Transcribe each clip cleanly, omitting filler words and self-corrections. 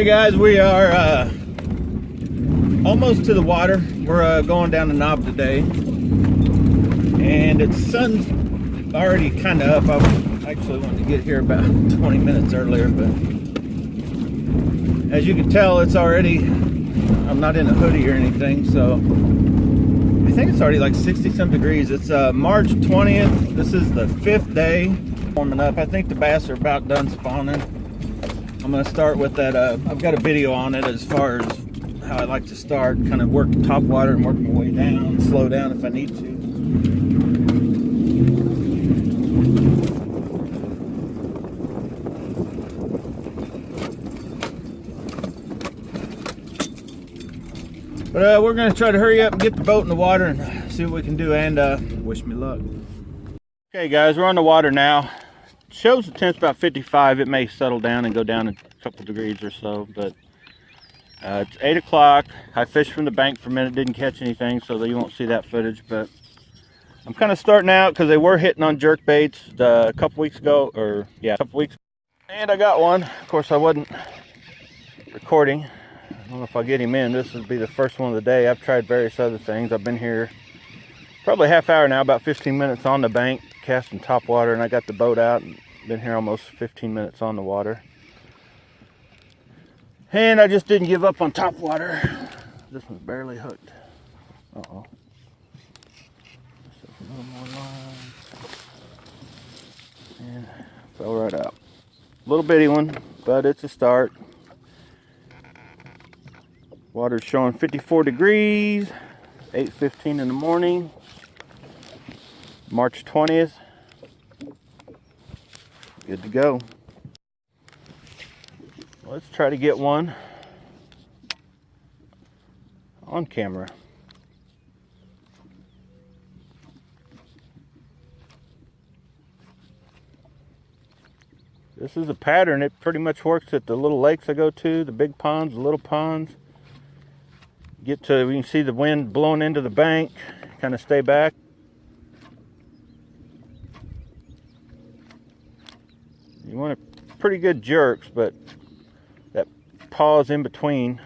Okay guys, we are almost to the water. We're going down the knob today, and the sun's already kind of up. I actually wanted to get here about 20 minutes earlier, but as you can tell, it's already, I'm not in a hoodie or anything, so I think it's already like 60 some degrees. It's March 20th. This is the 5th day warming up. I think the bass are about done spawning. I'm going to start with that. I've got a video on it as far as how I like to start, kind of work top water and work my way down, slow down if I need to. But we're going to try to hurry up and get the boat in the water and see what we can do, and wish me luck. Okay guys, we're on the water now. Shows the temp's about 55. It may settle down and go down a couple degrees or so, but it's 8 o'clock. I fished from the bank for a minute, didn't catch anything, so you won't see that footage, but I'm kind of starting out because they were hitting on jerk baits a couple weeks ago, or yeah, a couple weeks ago. And I got one. Of course, I wasn't recording. I don't know if I'll get him in. This will be the first one of the day. I've tried various other things. I've been here probably a half hour now, about 15 minutes on the bank, casting top water, and I got the boat out and been here almost 15 minutes on the water. And I just didn't give up on top water. This one's barely hooked. Uh-oh. A little more line. And fell right out. Little bitty one, but it's a start. Water's showing 54 degrees, 8:15 in the morning, March 20th. Good to go. Let's try to get one on camera. This is a pattern. It pretty much works at the little lakes I go to, the big ponds, the little ponds. Get to, you can see the wind blowing into the bank, kind of stay back. You want a pretty good jerks, but that pause in between.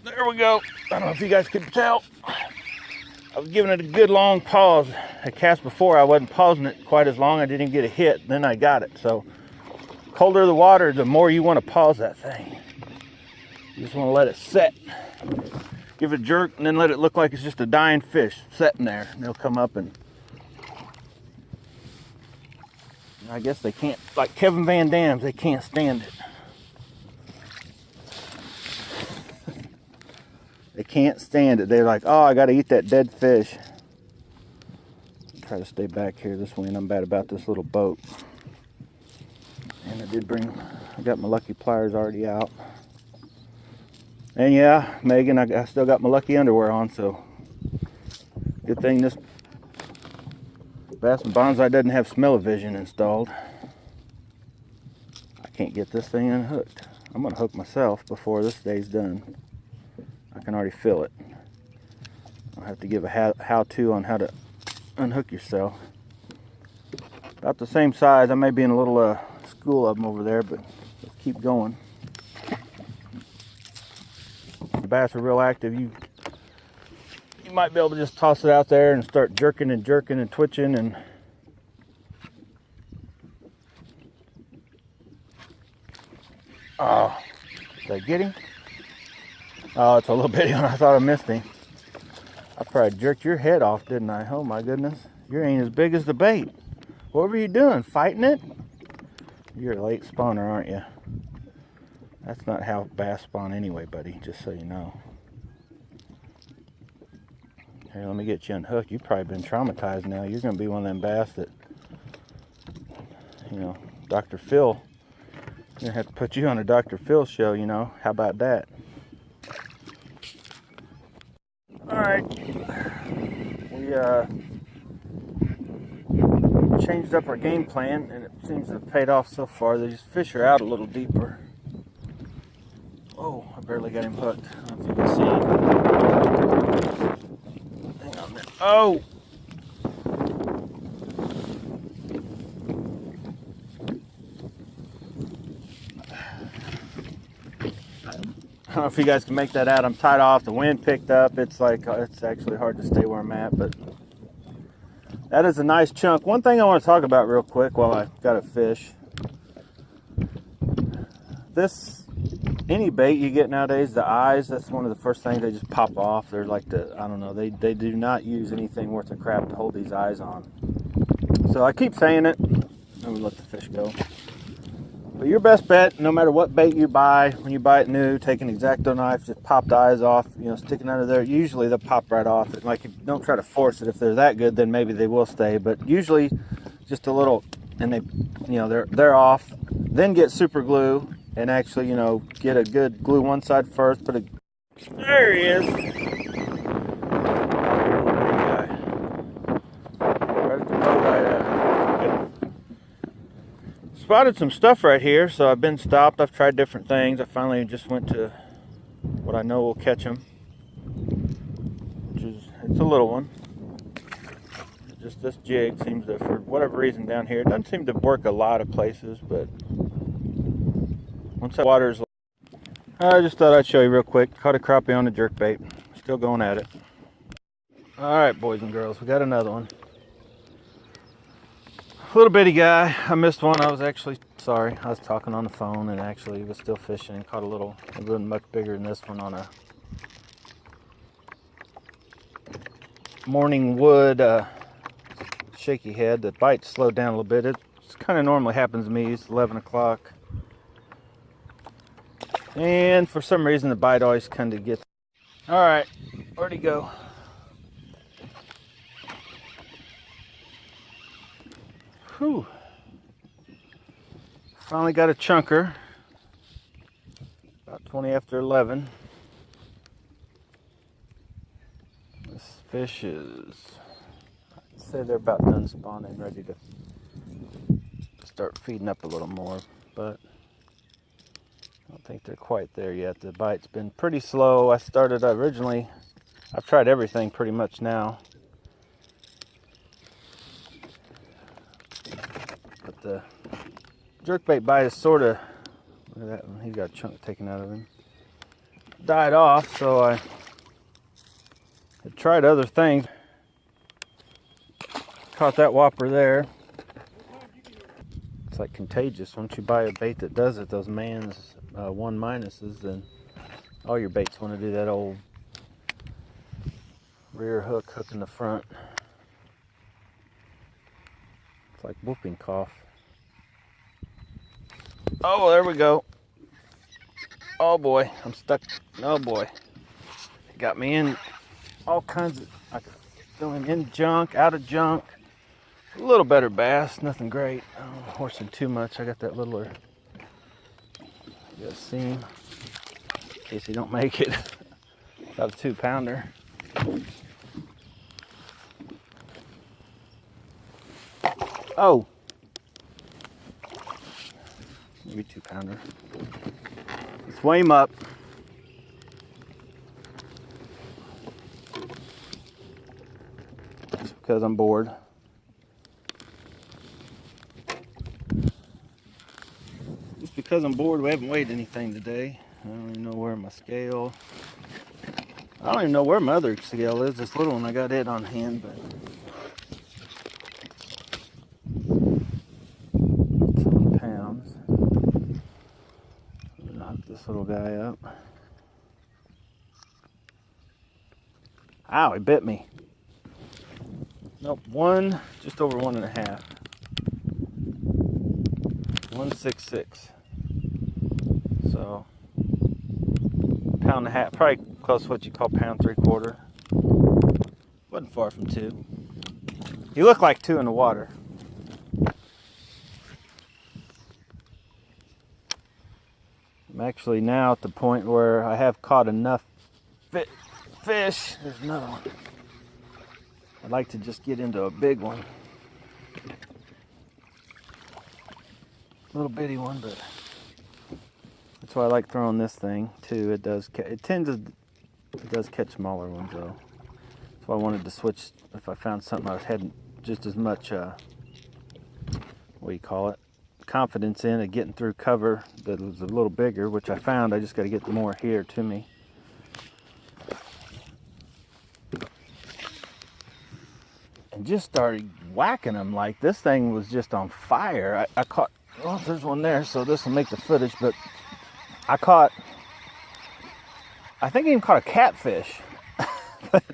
There we go. I don't know if you guys could tell. I was giving it a good long pause. I cast before, I wasn't pausing it quite as long. I didn't even get a hit, then I got it. So, colder the water, the more you want to pause that thing. You just want to let it set. Give it a jerk and then let it look like it's just a dying fish sitting there. And they'll come up, and I guess they can't, like Kevin Van Dam's, they can't stand it. They can't stand it. They're like, oh, I got to eat that dead fish. Try to stay back here this way, and I'm bad about this little boat. And I got my lucky pliers already out. And yeah, Megan, I still got my lucky underwear on, so good thing this Bass and Bonsai doesn't have smell-o-vision installed. I can't get this thing unhooked. I'm going to hook myself before this day's done. I can already feel it. I'll have to give a how-to on how to unhook yourself. About the same size. I may be in a little school of them over there, but let's keep going. The bass are real active. You might be able to just toss it out there and start jerking and twitching, and oh, did I get him? Oh, it's a little bitty one. I thought I missed him. I probably jerked your head off, didn't I? Oh my goodness, you ain't as big as the bait. What were you doing, fighting it? You're a late spawner, aren't you? That's not how bass spawn anyway, buddy, just so you know. Here, let me get you unhooked. You've probably been traumatized now. You're going to be one of them bass that, you know, Dr. Phil, I'm going to have to put you on a Dr. Phil show, you know. How about that? Alright. We changed up our game plan, and it seems to have paid off so far. These fish are out a little deeper. Oh, I barely got him hooked. I don't know if you can see. Hang on there. Oh! I don't know if you guys can make that out. I'm tied off. The wind picked up. It's like, it's actually hard to stay where I'm at, but that is a nice chunk. One thing I want to talk about real quick while I've got a fish. Any bait you get nowadays, the eyes, that's one of the first things they just pop off. They're like I don't know, they do not use anything worth of crap to hold these eyes on. So I keep saying it. Let me let the fish go. But your best bet, no matter what bait you buy, when you buy it new, take an X-Acto knife, just pop the eyes off, you know, sticking under there. Usually they'll pop right off. Like, don't try to force it. If they're that good, then maybe they will stay. But usually just a little, and they, you know, they're off. Then get super glue and actually, you know, get a good glue one side first. There he is. Right at the boat spotted some stuff right here, so I've been stopped. I've tried different things. I finally just went to what I know will catch them, which is, it's a little one. Just this jig seems to, for whatever reason down here, it doesn't seem to work a lot of places, but once that water's, I just thought I'd show you real quick. Caught a crappie on a jerkbait. Still going at it. All right, boys and girls, we got another one. Little bitty guy. I missed one. I was actually sorry. I was talking on the phone and actually was still fishing and caught a little. It wasn't much bigger than this one on a morning wood shaky head. The bite slowed down a little bit. It kind of normally happens to me. It's 11 o'clock. And for some reason the bite always kind of gets. All right, where'd he go? Whew. Finally got a chunker. About 20 after 11. This fish is, I'd say they're about done spawning, ready to start feeding up a little more, but I don't think they're quite there yet. The bite's been pretty slow. I started originally, I've tried everything pretty much now. But the jerkbait bite is sort of, look at that one, he's got a chunk taken out of him. Died off, so I had tried other things. Caught that whopper there. It's like contagious. Once you buy a bait that does it, those man's 1 minuses, then all your baits want to do that old rear hook in the front. It's like whooping cough. Oh, there we go. Oh boy, I'm stuck. Oh boy, it got me in all kinds of, I could feel him in junk, out of junk. A little better bass, nothing great. I don't want to horse him too much. I got that littler. You got a seam in case he don't make it. About a 2-pounder. Oh, maybe 2-pounder. Let's weigh him up. Just because I'm bored. Just because I'm bored, we haven't weighed anything today. I don't even know where my scale. I don't even know where my other scale is. This little one, I got it on hand, but. 10 pounds. Knock this little guy up. Ow, he bit me. Nope, just over 1.5. 166. So, pound and a half, probably close to what you call pound 3/4. Wasn't far from 2. He looked like 2 in the water. I'm actually now at the point where I have caught enough fish. There's another one. I'd like to just get into a big one. Little bitty one, but that's why I like throwing this thing too. It does catch smaller ones though. So I wanted to switch. If I found something I was heading just as much what do you call it, confidence in of getting through cover that was a little bigger, which I found. I just got to get more here to me. And just started whacking them like this thing was just on fire. I caught, well, there's one there, so this will make the footage, but I think I even caught a catfish. But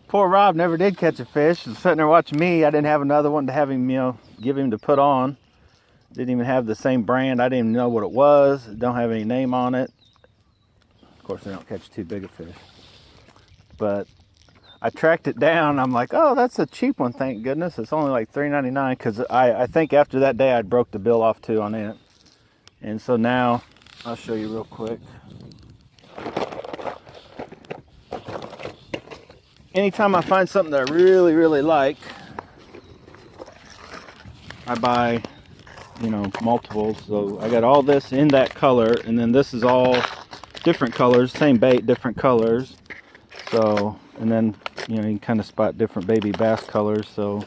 poor Rob never did catch a fish. He was sitting there watching me. I didn't have another one to have him, you know, give him to put on. Didn't even have the same brand. I didn't even know what it was. Don't have any name on it. Of course, they don't catch too big a fish. But I tracked it down. I'm like, oh, that's a cheap one, thank goodness. It's only like $3.99, because I think after that day I broke the bill off too on it. And so now I'll show you real quick. Anytime I find something that I really, really like, I buy, you know, multiples. So I got all this in that color, and then this is all different colors, same bait, different colors. So, and then, you know, you can kind of spot different baby bass colors. So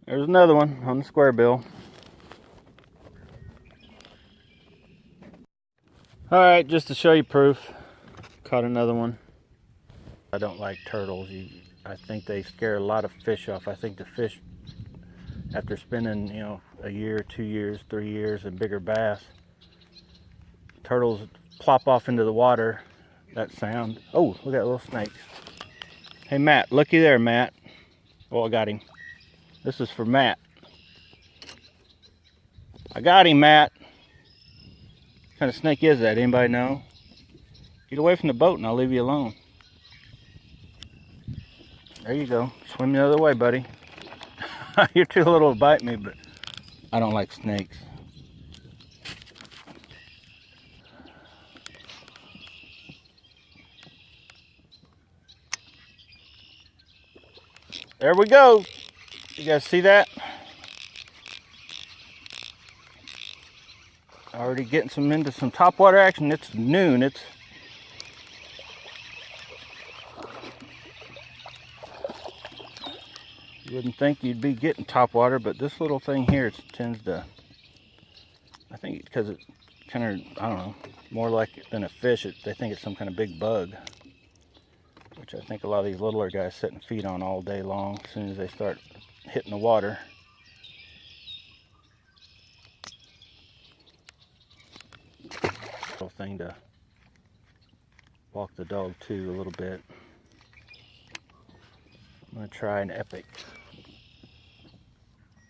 there's another one on the Squarebill. All right, just to show you proof, caught another one. I don't like turtles. I think they scare a lot of fish off. I think the fish, after spending, you know, a year, 2 years, 3 years, and bigger bass, turtles plop off into the water. That sound. Oh, look at that little snake. Hey, Matt, looky there, Matt. Oh, I got him. This is for Matt. I got him, Matt. What kind of snake is that? Anybody know? Get away from the boat and I'll leave you alone. There you go. Swim the other way, buddy. You're too little to bite me, but I don't like snakes. There we go. You guys see that? Already getting into some topwater action. It's noon. You wouldn't think you'd be getting topwater, but this little thing here, it tends to, I think because it's kind of, I don't know, more like than a fish, they think it's some kind of big bug, which I think a lot of these littler guys sit and feed on all day long as soon as they start hitting the water. Little thing to walk the dog to a little bit. I'm going to try an epic.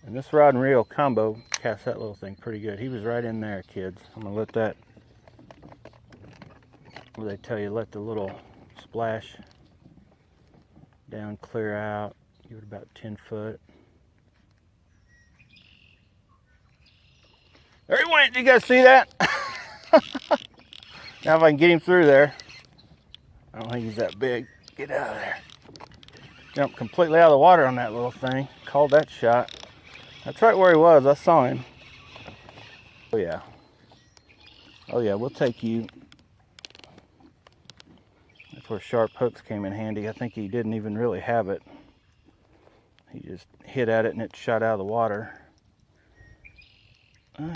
And this rod and reel combo casts that little thing pretty good. He was right in there, kids. I'm going to let that, what they tell you, let the little splash down, clear out, give it about 10 foot. There he went. You guys see that? Now if I can get him through there. I don't think he's that big. Get out of there. Jumped completely out of the water on that little thing. Called that shot. That's right where he was. I saw him. Oh yeah. Oh yeah, we'll take you. That's where sharp hooks came in handy. I think he didn't even really have it. He just hit at it and it shot out of the water.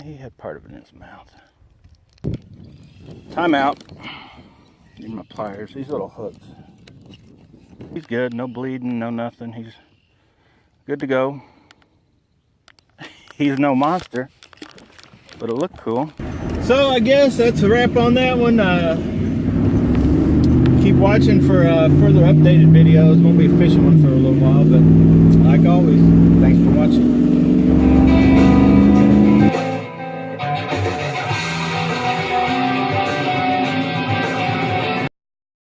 He had part of it in his mouth. Time out. Need my pliers. These little hooks. He's good. No bleeding, no nothing. He's good to go. He's no monster, but it looked cool. So I guess that's a wrap on that one. Keep watching for further updated videos. Won't be fishing one for a little while, but like always, thanks for watching.